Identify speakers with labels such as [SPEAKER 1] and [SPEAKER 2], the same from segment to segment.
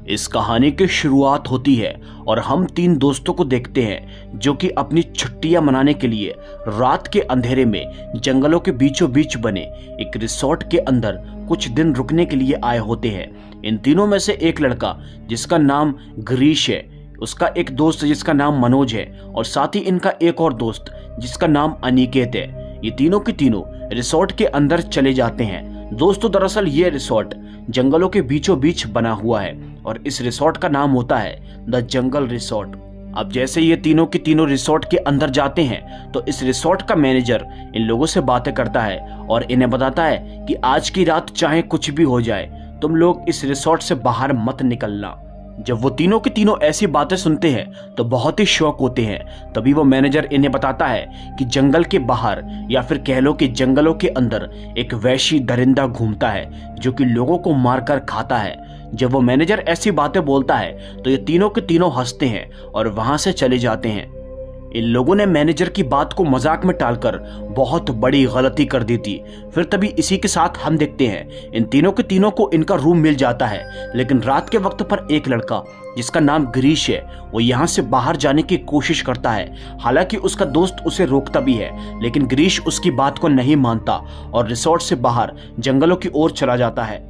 [SPEAKER 1] इस कहानी की शुरुआत होती है और हम तीन दोस्तों को देखते हैं जो कि अपनी छुट्टियां मनाने के लिए रात के अंधेरे में जंगलों के बीचों बीच बने एक रिसोर्ट के अंदर कुछ दिन रुकने के लिए आए होते हैं। इन तीनों में से एक लड़का जिसका नाम गिरीश है, उसका एक दोस्त जिसका नाम मनोज है और साथ ही इनका एक और दोस्त जिसका नाम अनिकेत है। ये तीनों के तीनों रिसोर्ट के अंदर चले जाते हैं। दोस्तों, दरअसल ये रिसोर्ट जंगलों के बीचों बीच बना हुआ है और इस रिसोर्ट का नाम होता है द जंगल रिसोर्ट। अब जैसे ये तीनों के तीनों रिसोर्ट के अंदर जाते हैं तो इस रिसोर्ट का मैनेजर इन लोगों से बातें करता है और इन्हें बताता है कि आज की रात चाहे कुछ भी हो जाए, तुम लोग इस रिसोर्ट से बाहर मत निकलना। जब वो तीनों के तीनों ऐसी बातें सुनते हैं तो बहुत ही शौक होते हैं। तभी वो मैनेजर इन्हें बताता है कि जंगल के बाहर या फिर कह लो कि जंगलों के अंदर एक वैशी दरिंदा घूमता है जो कि लोगों को मारकर खाता है। जब वो मैनेजर ऐसी बातें बोलता है तो ये तीनों के तीनों हंसते हैं और वहां से चले जाते हैं। इन लोगों ने मैनेजर की बात को मजाक में टालकर बहुत बड़ी गलती कर दी थी। फिर तभी इसी के साथ हम देखते हैं इन तीनों के तीनों को इनका रूम मिल जाता है, लेकिन रात के वक्त पर एक लड़का जिसका नाम गिरीश है वो यहाँ से बाहर जाने की कोशिश करता है। हालांकि उसका दोस्त उसे रोकता भी है, लेकिन गिरीश उसकी बात को नहीं मानता और रिसोर्ट से बाहर जंगलों की ओर चला जाता है।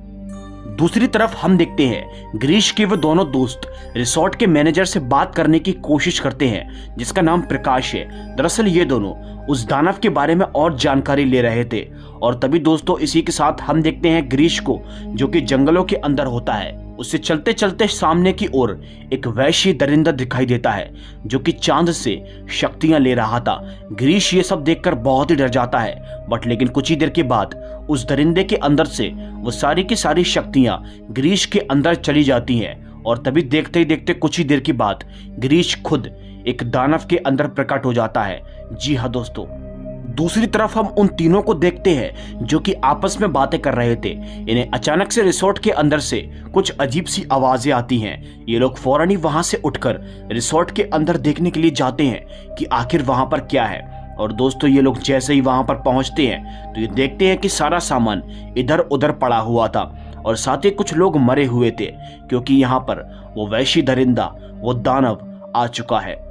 [SPEAKER 1] दूसरी तरफ हम देखते हैं गिरीश के वो दोनों दोस्त रिसोर्ट के मैनेजर से बात करने की कोशिश करते हैं जिसका नाम प्रकाश है। दरअसल ये दोनों उस दानव के बारे में और जानकारी ले रहे थे और तभी दोस्तों इसी के साथ हम देखते हैं गिरीश को जो कि जंगलों के अंदर होता है। उससे चलते चलते सामने की ओर एक वैशी दरिंदा दिखाई देता है जो कि चांद से शक्तियां ले रहा था। गिरीश ये सब देखकर बहुत ही डर जाता है, लेकिन कुछ ही देर के बाद उस दरिंदे के अंदर से वो सारी की सारी शक्तियां गिरीश के अंदर चली जाती हैं और तभी देखते ही देखते कुछ ही देर के बाद गिरीश खुद एक दानव के अंदर प्रकट हो जाता है। जी हाँ दोस्तों, दूसरी तरफ हम उन तीनों को देखते हैं जो कि आपस में बातें कर रहे थे। इन्हें अचानक से रिसोर्ट के अंदर से कुछ अजीब सी आवाजें आती हैं। ये लोग फौरन ही वहां से उठकर रिसोर्ट के अंदर देखने के लिए जाते हैं कि आखिर वहां पर क्या है। और दोस्तों, ये लोग जैसे ही वहां पर पहुंचते हैं तो ये देखते हैं कि सारा सामान इधर उधर पड़ा हुआ था और साथ ही कुछ लोग मरे हुए थे क्योंकि यहाँ पर वो वैशी दरिंदा, वो दानव आ चुका है।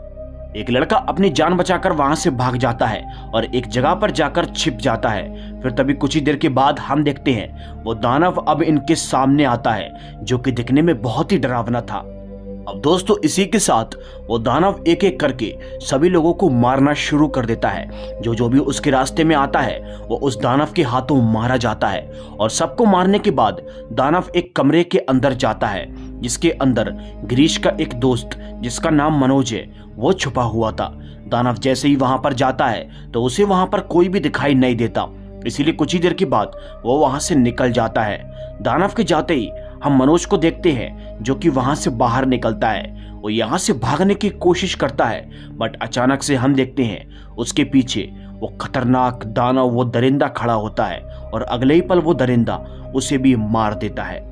[SPEAKER 1] एक लड़का अपनी जान बचाकर वहां से भाग जाता है और एक जगह पर जाकर छिप जाता है। फिर तभी कुछ ही देर के बाद हम देखते हैं वो दानव अब इनके सामने आता है जो कि दिखने में बहुत ही डरावना था। अब दोस्तों, इसी के साथ वो दानव एक एक करके सभी लोगों को मारना शुरू कर देता है। जो भी उसके रास्ते में आता है वो उस दानव के हाथों मारा जाता है और सबको मारने के बाद दानव एक कमरे के अंदर जाता है जिसके अंदर गिरीश का एक दोस्त जिसका नाम मनोज है वो छुपा हुआ था। दानव जैसे ही वहां पर जाता है तो उसे वहां पर कोई भी दिखाई नहीं देता, इसीलिए कुछ ही देर के बाद वो वहां से निकल जाता है। दानव के जाते ही हम मनोज को देखते हैं जो कि वहां से बाहर निकलता है। वो यहाँ से भागने की कोशिश करता है, अचानक से हम देखते हैं उसके पीछे वो खतरनाक दानव, वो दरिंदा खड़ा होता है और अगले ही पल वो दरिंदा उसे भी मार देता है।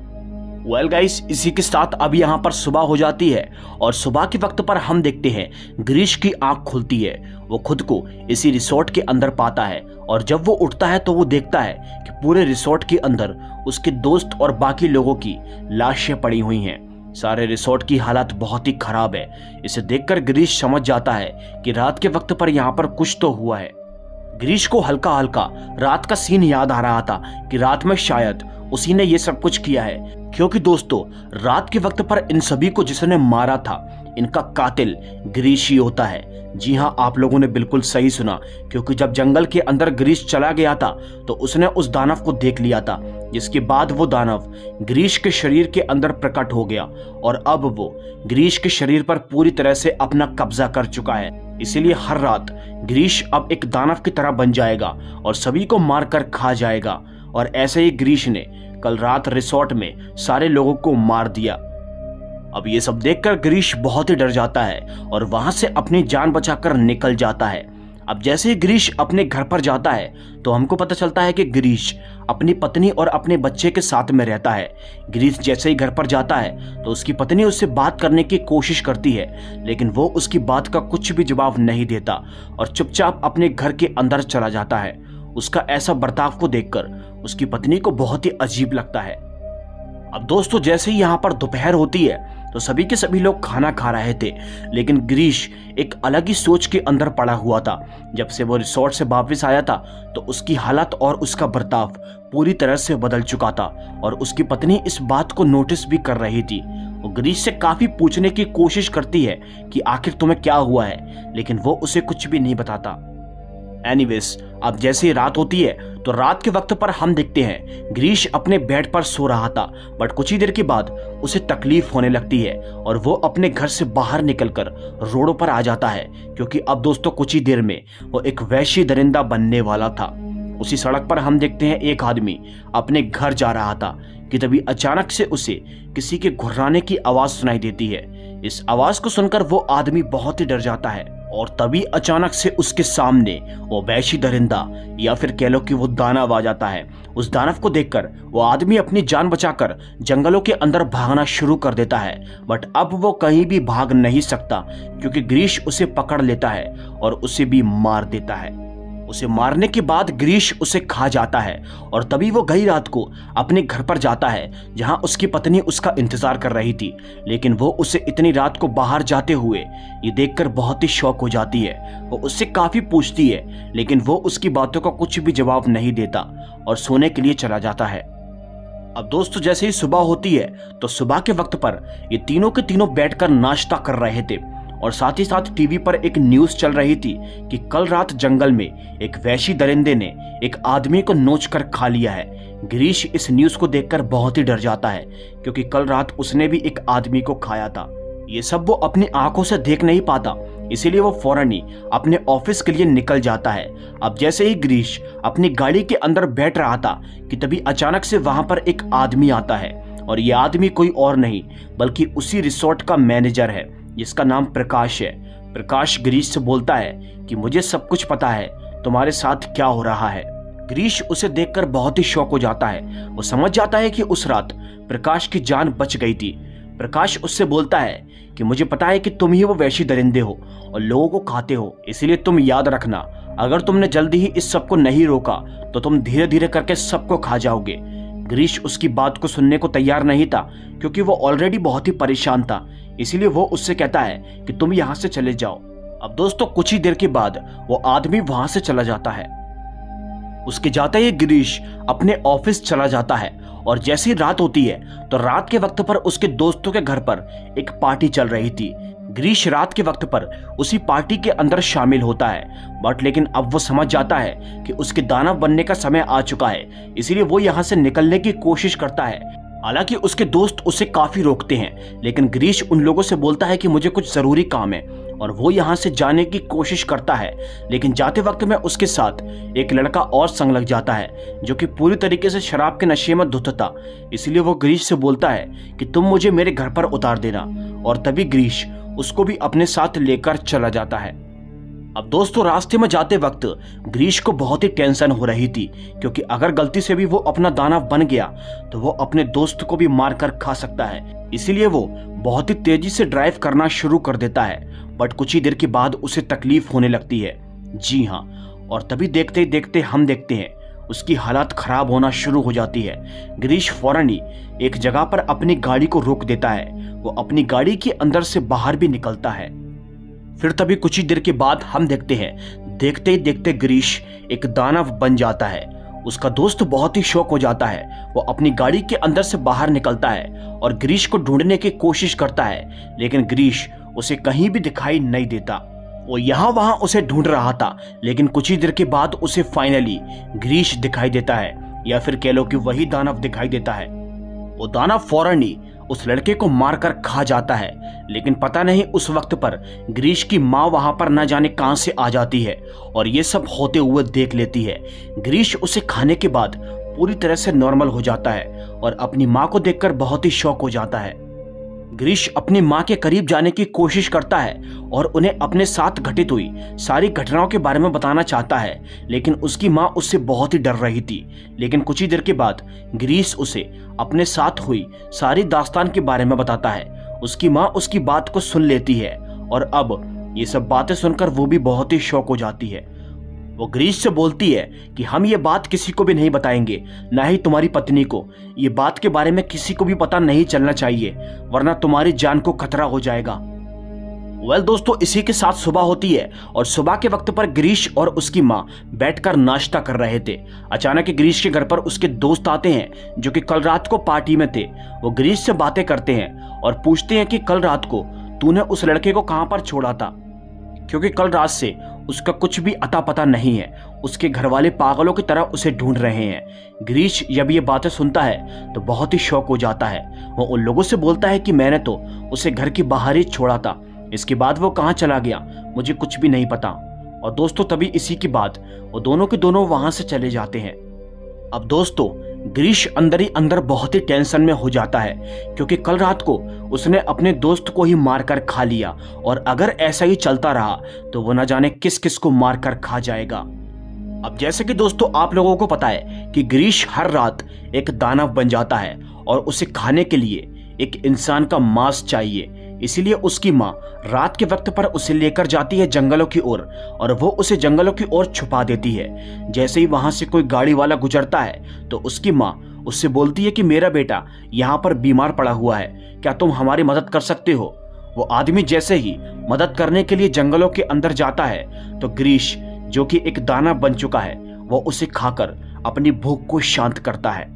[SPEAKER 1] वेल गाइस, इसी के साथ अब यहाँ पर सुबह हो जाती है और सुबह के वक्त पर हम देखते हैं गिरीश की आंख खुलती है। वो खुद को इसी रिसोर्ट के अंदर पाता है और जब वो उठता है तो वो देखता है कि पूरे रिसोर्ट के अंदर उसके दोस्त और बाकी लोगों की लाशें पड़ी हुई हैं। सारे रिसोर्ट की हालत बहुत ही खराब है। इसे देखकर गिरीश समझ जाता है कि रात के वक्त पर यहाँ पर कुछ तो हुआ है। गिरीश को हल्का हल्का रात का सीन याद आ रहा था कि रात में शायद उसी ने ये सब कुछ किया है, क्योंकि दोस्तों रात के वक्त पर इन सभी को जिसने मारा था इनका कातिल गिरीश ही होता है। जी हाँ, आप लोगों ने बिल्कुल सही सुना, क्योंकि जब जंगल के अंदर गिरीश चला गया था तो उसने उस दानव को देख लिया था, जिसके बाद वो दानव गिरीश के शरीर के अंदर प्रकट हो गया और अब वो गिरीश के शरीर पर पूरी तरह से अपना कब्जा कर चुका है। इसीलिए हर रात गिरीश अब एक दानव की तरह बन जाएगा और सभी को मारकर खा जाएगा। और ऐसे ही गिरीश ने कल रात रिसोर्ट में सारे लोगों को मार दिया। अब ये सब देखकर गिरीश बहुत ही डर जाता है और वहां से अपनी जान बचाकर निकल जाता है। अब जैसे ही गिरीश अपने घर पर जाता है तो हमको पता चलता है कि गिरीश अपनी पत्नी और अपने बच्चे के साथ में रहता है। गिरीश जैसे ही घर पर जाता है तो उसकी पत्नी उससे बात करने की कोशिश करती है, लेकिन वो उसकी बात का कुछ भी जवाब नहीं देता और चुपचाप अपने घर के अंदर चला जाता है। उसका ऐसा बर्ताव को देखकर उसकी पत्नी को बहुत ही अजीब लगता है। अब दोस्तों जैसे ही यहाँ पर दोपहर होती है तो सभी के सभी लोग खाना खा रहे थे, लेकिन गिरीश एक अलग ही सोच के अंदर पड़ा हुआ था। जब से वो रिसोर्ट से वापस आया था तो उसकी हालत और उसका बर्ताव पूरी तरह से बदल चुका था और उसकी पत्नी इस बात को नोटिस भी कर रही थी। वो गिरीश से काफी पूछने की कोशिश करती है कि आखिर तुम्हें क्या हुआ है, लेकिन वो उसे कुछ भी नहीं बताता। एनीवेज, अब जैसे ही रात होती है तो रात के वक्त पर हम देखते हैं गिरीश अपने बेड पर सो रहा था, बट कुछ ही देर के बाद उसे तकलीफ होने लगती है और वो अपने घर से बाहर निकलकर रोडों पर आ जाता है, क्योंकि अब दोस्तों कुछ ही देर में वो एक वहशी दरिंदा बनने वाला था। उसी सड़क पर हम देखते हैं एक आदमी अपने घर जा रहा था कि तभी अचानक से उसे किसी के घुर्राने की आवाज सुनाई देती है। इस आवाज को सुनकर वो आदमी बहुत ही डर जाता है और तभी अचानक से उसके सामने वो वहशी दरिंदा या फिर कह लो कि वो दानव आ जाता है। उस दानव को देखकर वो आदमी अपनी जान बचाकर जंगलों के अंदर भागना शुरू कर देता है, बट अब वो कहीं भी भाग नहीं सकता क्योंकि गिरीश उसे पकड़ लेता है और उसे भी मार देता है। उसे मारने के बाद गिरीश उसे खा जाता है और तभी वो गई रात को अपने घर पर जाता है जहां उसकी पत्नी उसका इंतजार कर रही थी, लेकिन वो उसे इतनी रात को बाहर जाते हुए ये देखकर बहुत ही शौक हो जाती है। वो उससे काफी पूछती है लेकिन वो उसकी बातों का कुछ भी जवाब नहीं देता और सोने के लिए चला जाता है। अब दोस्तों जैसे ही सुबह होती है तो सुबह के वक्त पर ये तीनों के तीनों बैठकर नाश्ता कर रहे थे और साथ ही साथ टीवी पर एक न्यूज चल रही थी कि कल रात जंगल में एक वहशी दरिंदे ने एक आदमी को नोच कर खा लिया है। गिरीश इस न्यूज को देखकर बहुत ही डर जाता है क्योंकि कल रात उसने भी एक आदमी को खाया था। ये सब वो अपनी आंखों से देख नहीं पाता, इसीलिए वो फौरन ही अपने ऑफिस के लिए निकल जाता है। अब जैसे ही गिरीश अपनी गाड़ी के अंदर बैठ रहा था कि तभी अचानक से वहां पर एक आदमी आता है और ये आदमी कोई और नहीं बल्कि उसी रिसोर्ट का मैनेजर है जिसका नाम प्रकाश है। प्रकाश गिरीश से बोलता है कि मुझे सब कुछ पता है, तुम्हारे साथ क्या हो रहा है। गिरीश उसे देखकर बहुत ही शॉक हो जाता है। वो समझ जाता है कि उस रात प्रकाश की जान बच गई थी। प्रकाश उससे बोलता है कि मुझे पता है कि तुम ही वो वहशी दरिंदे हो और लोगों को खाते हो, इसलिए तुम याद रखना, अगर तुमने जल्दी ही इस सब को नहीं रोका तो तुम धीरे धीरे करके सबको खा जाओगे। गिरीश उसकी बात को सुनने को तैयार नहीं था क्योंकि वो ऑलरेडी बहुत ही परेशान था, इसीलिए वो उससे कहता है कि तुम यहाँ से चले जाओ। अब दोस्तों कुछ ही देर के बाद वो आदमी वहां से चला जाता है। उसके जाते ही गिरीश अपने ऑफिस चला जाता है और जैसी रात होती है तो रात के वक्त पर उसके दोस्तों के घर पर एक पार्टी चल रही थी। गिरीश रात के वक्त पर उसी पार्टी के अंदर शामिल होता है, बट लेकिन अब वो समझ जाता है कि उसके दानव बनने का समय आ चुका है, इसीलिए वो यहाँ से निकलने की कोशिश करता है। हालांकि उसके दोस्त उसे काफी रोकते हैं, लेकिन गिरीश उन लोगों से बोलता है कि मुझे कुछ जरूरी काम है और वो यहाँ से जाने की कोशिश करता है, लेकिन जाते वक्त में उसके साथ एक लड़का और संग लग जाता है जो कि पूरी तरीके से शराब के नशे में धुत था। इसलिए वो गिरीश से बोलता है कि तुम मुझे मेरे घर पर उतार देना, और तभी गिरीश उसको भी अपने साथ लेकर चला जाता है। अब दोस्तों रास्ते में जाते वक्त गिरीश को बहुत ही टेंशन हो रही थी क्योंकि अगर गलती से भी वो अपना दानव बन गया तो वो अपने दोस्त को भी मारकर खा सकता है। इसीलिए वो बहुत ही तेजी से ड्राइव करना शुरू कर देता है, बट कुछ ही देर के बाद उसे तकलीफ होने लगती है। जी हाँ, और तभी देखते ही देखते हम देखते हैं उसकी हालत खराब होना शुरू हो जाती है। गिरीश फौरन ही एक जगह पर अपनी गाड़ी को रोक देता है। वो अपनी गाड़ी के अंदर से बाहर भी निकलता है। फिर तभी कुछ ही देर के बाद हम देखते हैं, देखते ही देखते गिरीश एक दानव बन जाता है। उसका दोस्त बहुत ही शौक हो जाता है। वो अपनी गाड़ी के अंदर से बाहर निकलता है और गिरीश को ढूंढने की कोशिश करता है, लेकिन गिरीश उसे कहीं भी दिखाई नहीं देता। वो यहाँ वहां उसे ढूंढ रहा था, लेकिन कुछ ही देर के बाद उसे फाइनली गिरीश दिखाई देता है, या फिर कह लो कि वही दानव दिखाई देता है। वो दानव फौरन ही उस लड़के को मारकर खा जाता है, लेकिन पता नहीं उस वक्त पर गिरीश की माँ वहां पर न जाने कहां से आ जाती है और ये सब होते हुए देख लेती है। गिरीश उसे खाने के बाद पूरी तरह से नॉर्मल हो जाता है और अपनी माँ को देखकर बहुत ही शौक हो जाता है। गिरीश अपनी माँ के करीब जाने की कोशिश करता है और उन्हें अपने साथ घटित हुई सारी घटनाओं के बारे में बताना चाहता है, लेकिन उसकी माँ उससे बहुत ही डर रही थी। लेकिन कुछ ही देर के बाद गिरीश उसे अपने साथ हुई सारी दास्तान के बारे में बताता है। उसकी माँ उसकी बात को सुन लेती है और अब ये सब बातें सुनकर वो भी बहुत ही शौक हो जाती है। वो ग्रीश से बोलती है कि हम ये बात किसी को भी नहीं बताएंगे, ना ही तुम्हारी पत्नी को। ये बात के बारे में किसी को भी पता नहीं चलना चाहिए, वरना तुम्हारी जान को खतरा हो जाएगा। दोस्तों, इसी के साथ सुबह होती है और सुबह के वक्त पर ग्रीश और उसकी माँ बैठकर नाश्ता कर रहे थे। अचानक ग्रीश के घर पर उसके दोस्त आते हैं जो कि कल रात को पार्टी में थे। वो ग्रीश से बातें करते हैं और पूछते हैं कि कल रात को तूने उस लड़के को कहां पर छोड़ा था, क्योंकि कल रात से उसका कुछ भी अता पता नहीं है। उसके घर वाले पागलों की तरह उसे ढूंढ रहे हैं। ग्रीश जब ये बातें सुनता है तो बहुत ही शौक हो जाता है। वो उन लोगों से बोलता है कि मैंने तो उसे घर के बाहर ही छोड़ा था, इसके बाद वो कहाँ चला गया मुझे कुछ भी नहीं पता। और दोस्तों, तभी इसी के बाद वो दोनों के दोनों वहां से चले जाते हैं। अब दोस्तों, ग्रीश अंदर ही अंदर बहुत ही टेंशन में हो जाता है, क्योंकि कल रात को उसने अपने दोस्त को ही मारकर खा लिया, और अगर ऐसा ही चलता रहा तो वो न जाने किस किस को मारकर खा जाएगा। अब जैसे कि दोस्तों आप लोगों को पता है कि ग्रीश हर रात एक दानव बन जाता है और उसे खाने के लिए एक इंसान का मांस चाहिए। इसीलिए उसकी माँ रात के वक्त पर उसे लेकर जाती है जंगलों की ओर, और वो उसे जंगलों की ओर छुपा देती है। जैसे ही वहां से कोई गाड़ी वाला गुजरता है तो उसकी माँ उससे बोलती है कि मेरा बेटा यहाँ पर बीमार पड़ा हुआ है, क्या तुम हमारी मदद कर सकते हो। वो आदमी जैसे ही मदद करने के लिए जंगलों के अंदर जाता है तो ग्रीश, जो कि एक दाना बन चुका है, वो उसे खाकर अपनी भूख को शांत करता है।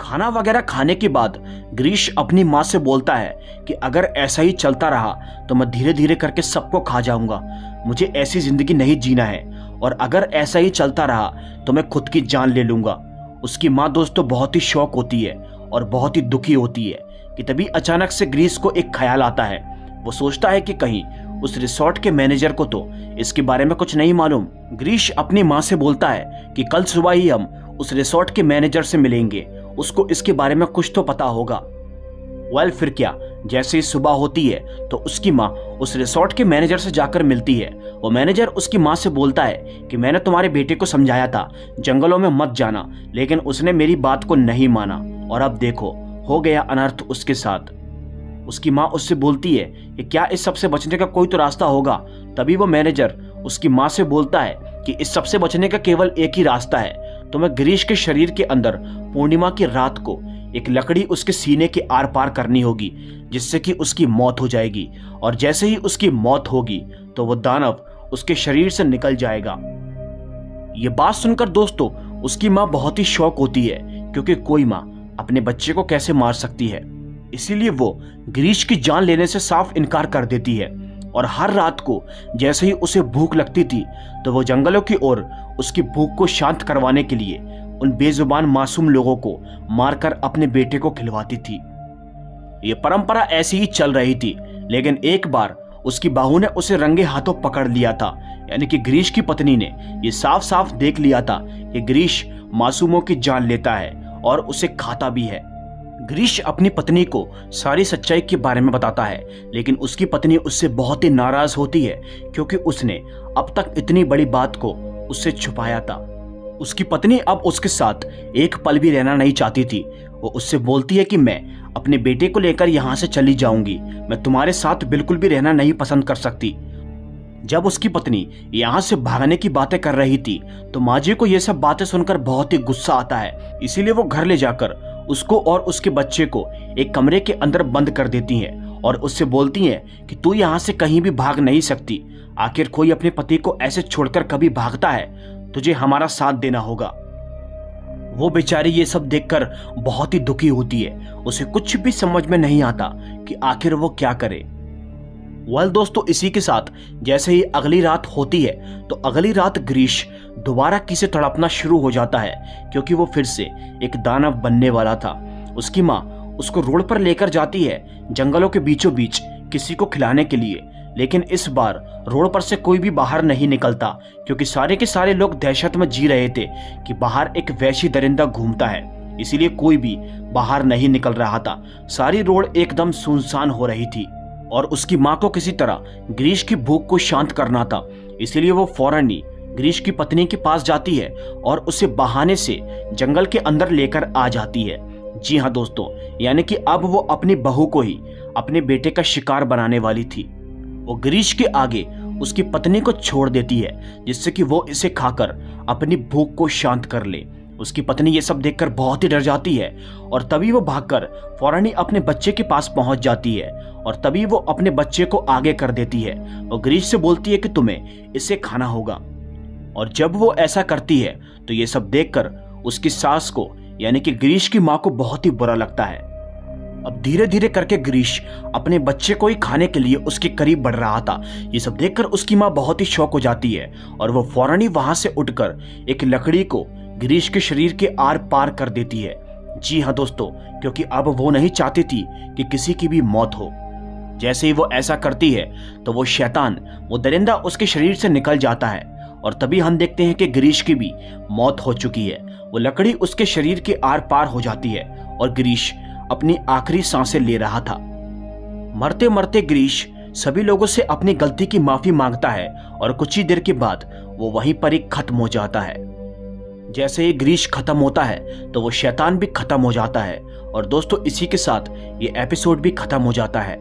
[SPEAKER 1] खाना वगैरह खाने के बाद ग्रीश अपनी माँ से बोलता है कि अगर ऐसा ही चलता रहा तो मैं धीरे धीरे करके सबको खा जाऊंगा, मुझे ऐसी जिंदगी नहीं जीना है, और अगर ऐसा ही चलता रहा तो मैं खुद की जान ले लूंगा। उसकी माँ दोस्तों बहुत ही शौक होती है और बहुत ही दुखी होती है कि तभी अचानक से ग्रीश को एक ख्याल आता है। वो सोचता है कि कहीं उस रिसोर्ट के मैनेजर को तो इसके बारे में कुछ नहीं मालूम। ग्रीश अपनी माँ से बोलता है कि कल सुबह ही हम उस रिसोर्ट के मैनेजर से मिलेंगे, उसको इसके बारे में कुछ तो पता होगा। फिर क्या, जैसे ही सुबह होती है तो उसकी माँ उस रिसोर्ट के मैनेजर से जाकर मिलती है। वो मैनेजर उसकी माँ से बोलता है कि मैंने तुम्हारे बेटे को समझाया था जंगलों में मत जाना, लेकिन उसने मेरी बात को नहीं माना, और अब देखो हो गया अनर्थ उसके साथ। उसकी माँ उससे बोलती है कि क्या इस सब से बचने का कोई तो रास्ता होगा। तभी वो मैनेजर उसकी माँ से बोलता है कि इस सब से बचने का केवल एक ही रास्ता है, तुम्हें ग्रीश के शरीर के अंदर पूर्णिमा की रात को एक लकड़ी उसके सीने के आर पार करनी होगी, जिससे कि उसकी मौत हो जाएगी, और जैसे ही उसकी मौत होगी तो वो दानव उसके शरीर से निकल जाएगा। ये बात सुनकर दोस्तों उसकी माँ बहुत ही शौक होती है, क्योंकि कोई माँ अपने बच्चे को कैसे मार सकती है। इसीलिए वो ग्रीश की जान लेने से साफ इनकार कर देती है, और हर रात को जैसे ही उसे भूख लगती थी तो वो जंगलों की ओर उसकी भूख को शांत करवाने के लिए उन बेजुबान मासूम लोगों को मारकर अपने बेटे को खिलवाती थी। ये परंपरा ऐसी ही चल रही थी, लेकिन एक बार उसकी बहू ने उसे रंगे हाथों पकड़ लिया था। यानी कि ग्रीश की पत्नी ने ये साफ साफ देख लिया था कि ग्रीश मासूमों की जान लेता है और उसे खाता भी है। ग्रीश अपनी पत्नी को सारी सच्चाई के बारे में बताता है, लेकिन उसकी पत्नी उससे बहुत ही नाराज होती है, क्योंकि उसने अब तक इतनी बड़ी बात को उससे छुपाया था। उसकी पत्नी अब उसके साथ एक पल भी रहना नहीं चाहती थी। वो उससे बोलती है कि मैं अपने बेटे को लेकर यहाँ से चली जाऊंगी, मैं तुम्हारे साथ बिल्कुल भी रहना नहीं पसंद कर सकती। जब उसकी पत्नी यहाँ से भागने की बातें कर रही थी तो माँ जी को ये सब बातें सुनकर बहुत ही गुस्सा आता है। इसीलिए वो घर ले जाकर उसको और उसके बच्चे को एक कमरे के अंदर बंद कर देती हैं और उससे बोलती हैं कि तू यहाँ से कहीं भी भाग नहीं सकती। आखिर कोई अपने पति को ऐसे छोड़कर कभी भागता है, तुझे हमारा साथ देना होगा। वो बेचारी ये सब देखकर बहुत ही दुखी होती है। उसे कुछ भी समझ में नहीं आता कि आखिर वो क्या करे। दोस्तों इसी के साथ जैसे ही अगली रात होती है तो अगली रात ग्रीश दोबारा किसे तड़पना शुरू हो जाता है, क्योंकि वो फिर से एक दानव बनने वाला था। उसकी माँ उसको रोड पर लेकर जाती है जंगलों के बीचों बीच किसी को खिलाने के लिए, लेकिन इस बार रोड पर से कोई भी बाहर नहीं निकलता, क्योंकि सारे के सारे लोग दहशत में जी रहे थे कि बाहर एक वैशी दरिंदा घूमता है। इसीलिए कोई भी बाहर नहीं निकल रहा था। सारी रोड एकदम सुनसान हो रही थी और उसकी माँ को किसी तरह ग्रीश की भूख को शांत करना था। इसीलिए वो फौरन ही ग्रीश की पत्नी के पास जाती है और उसे बहाने से जंगल के अंदर लेकर आ जाती है। जी हाँ दोस्तों, यानी कि अब वो अपनी बहू को ही अपने बेटे का शिकार बनाने वाली थी। वो ग्रीश के आगे उसकी पत्नी को छोड़ देती है, जिससे कि वो इसे खाकर अपनी भूख को शांत कर ले। उसकी पत्नी ये सब देखकर बहुत ही डर जाती है और तभी वो भागकर फौरन ही अपने बच्चे के पास पहुंच जाती है और तभी वो अपने बच्चे को आगे कर देती है और ग्रीश से बोलती है कि तुम्हें इसे खाना होगा। और जब वो ऐसा करती है तो ये सब देखकर उसकी सास को यानी कि ग्रीश की माँ को बहुत ही बुरा लगता है। अब धीरे धीरे करके ग्रीश अपने बच्चे को ही खाने के लिए उसके करीब बढ़ रहा था। ये सब देखकर उसकी माँ बहुत ही शॉक हो जाती है और वो फौरन ही वहां से उठकर एक लकड़ी को ग्रीश के शरीर के आर पार कर देती है। जी हाँ दोस्तों, क्योंकि अब वो नहीं चाहती थी कि किसी की भी मौत हो। जैसे ही वो ऐसा करती है तो वो शैतान, वो दरिंदा उसके शरीर से निकल जाता है और तभी हम देखते हैं कि ग्रीश की भी मौत हो चुकी है। वो लकड़ी उसके शरीर के आर पार हो जाती है और ग्रीश अपनी आखिरी सांसें ले रहा था। मरते मरते ग्रीश सभी लोगों से अपनी गलती की माफी मांगता है और कुछ ही देर के बाद वो वहीं पर ही खत्म हो जाता है। जैसे ही ग्रीश खत्म होता है तो वो शैतान भी खत्म हो जाता है और दोस्तों इसी के साथ ये एपिसोड भी खत्म हो जाता है।